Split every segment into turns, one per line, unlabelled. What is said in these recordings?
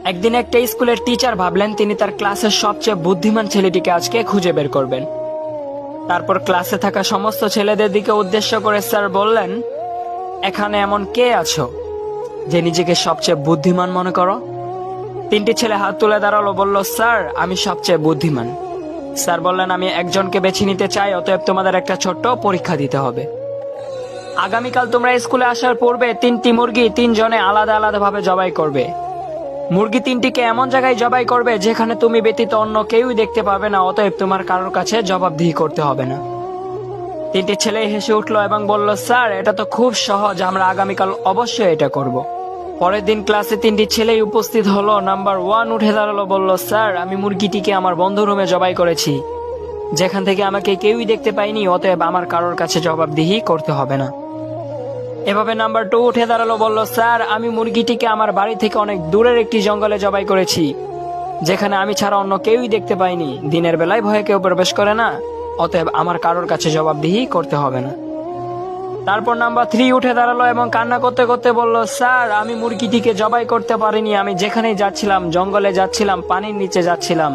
একদিন একটা স্কুলের টিচার ভাবলেন তিনি তার ক্লাসের সবচেয়ে বুদ্ধিমান ছেলেটিকে আজকে খুঁজে বের করবেন। তারপর ক্লাসে থাকা সমস্ত ছেলেদের দিকে উদ্দেশ্য করে স্যার বললেন, এখানে এমন কে আছো যে নিজেকে সবচেয়ে বুদ্ধিমান মনে করো? 3টি ছেলে হাত তুলে দাঁড়ালো, বলল, স্যার আমি সবচেয়ে বুদ্ধিমান। স্যার বললেন, আমি একজনকে বেছে নিতে চাই, অতএব তোমাদের একটা ছোট্ট পরীক্ষা দিতে হবে। আগামীকাল তোমরা স্কুলে আসার পূর্বে 3টি মুরগি 3 জনে আলাদা আলাদা ভাবে জবাই করবে। মুরগি 3টিকে এমন জায়গায় জবাই করবে যেখানে তুমি ব্যতীত অন্য কেউই দেখতে পাবে না, অতএব তোমার কারোর কাছে জবাবদিহি করতে হবে না। 3টি ছেলে হেসে উঠলো এবং বলল, স্যার এটা তো খুব সহজ, আমরা আগামীকাল অবশ্যই এটা করব। পরের দিন ক্লাসে 3টি ছেলেই উপস্থিত হলো। নাম্বার 1 উঠে দাঁড়ালো, বলল, স্যার আমি মুরগিটিকে আমার বন্ধু রুমে জবাই করেছি, যেখান থেকে আমাকে কেউই দেখতে পায়নি, অতএব আমার কারোর কাছে জবাবদিহি করতে হবে না। এভাবে নাম্বার 2 উঠে দাঁড়ালো, বলল, স্যার আমি মুরগিটিকে আমার বাড়ি থেকে অনেক দূরের একটি জঙ্গলে জবাই করেছি, যেখানে আমি ছাড়া অন্য কেউই দেখতে পাইনি, দিনের বেলায় ভয়ে কেউ প্রবেশ করে না, অতএব আমার কারোর কাছে জবাবদিহি করতে হবে না। তারপর নাম্বার 3 উঠে দাঁড়ালো এবং কান্না করতে করতে বলল, স্যার আমি মুরগিটিকে জবাই করতে পারিনি, আমি যেখানেই যাচ্ছিলাম, জঙ্গলে যাচ্ছিলাম, পানির নিচে যাচ্ছিলাম,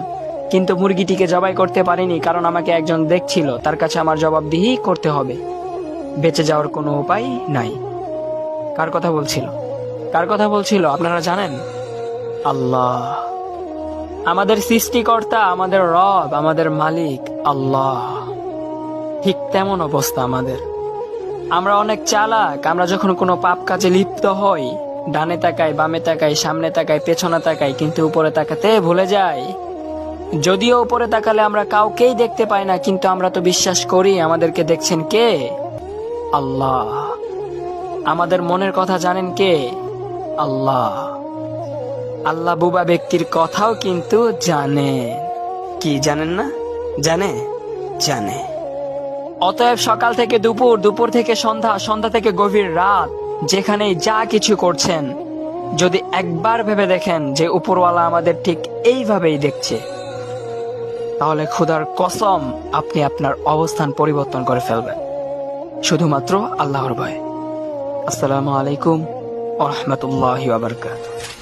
কিন্তু মুরগিটিকে জবাই করতে পারিনি, কারণ আমাকে একজন দেখছিল, তার কাছে আমার জবাবদিহি করতে হবে, বেঁচে যাওয়ার কোনো উপায় নাই। কার কথা বলছিল? কার কথা বলছিল আপনারা জানেন? আল্লাহ, আমাদের সৃষ্টিকর্তা, আমাদের রব, আমাদের মালিক আল্লাহ। ঠিক তেমন অবস্থা আমাদের। আমরা অনেক চালাক। আমরা যখন কোনো পাপ কাজে লিপ্ত হই, ডানে তাকাই, বামে তাকাই, সামনে তাকাই, পেছনে তাকাই, কিন্তু উপরে তাকাতে ভুলে যাই। যদিও উপরে তাকালে আমরা কাউকেই দেখতে পাই না, কিন্তু আমরা তো বিশ্বাস করি আমাদেরকে দেখছেন কে? আল্লাহ। আমাদের মনের কথা জানেন কে? আল্লাহ। আল্লাহ বুবা ব্যক্তির কথাও কিন্তু জানে। কি জানেন না? জানে? জানে। অতএব সকাল থেকে দুপুর, দুপুর থেকে সন্ধ্যা, সন্ধ্যা থেকে গভীর রাত, যেখানেই যা কিছু করছেন, যদি একবার ভেবে দেখেন যে উপরওয়ালা আমাদের ঠিক এইভাবেই দেখছে, তাহলে খোদার কসম আপনি আপনার অবস্থান পরিবর্তন করে ফেলবেন, শুধুমাত্র আল্লাহর ভয়ে। আসসালামু আলাইকুম ওয়া রাহমাতুল্লাহি ওয়া বারাকাতুহু।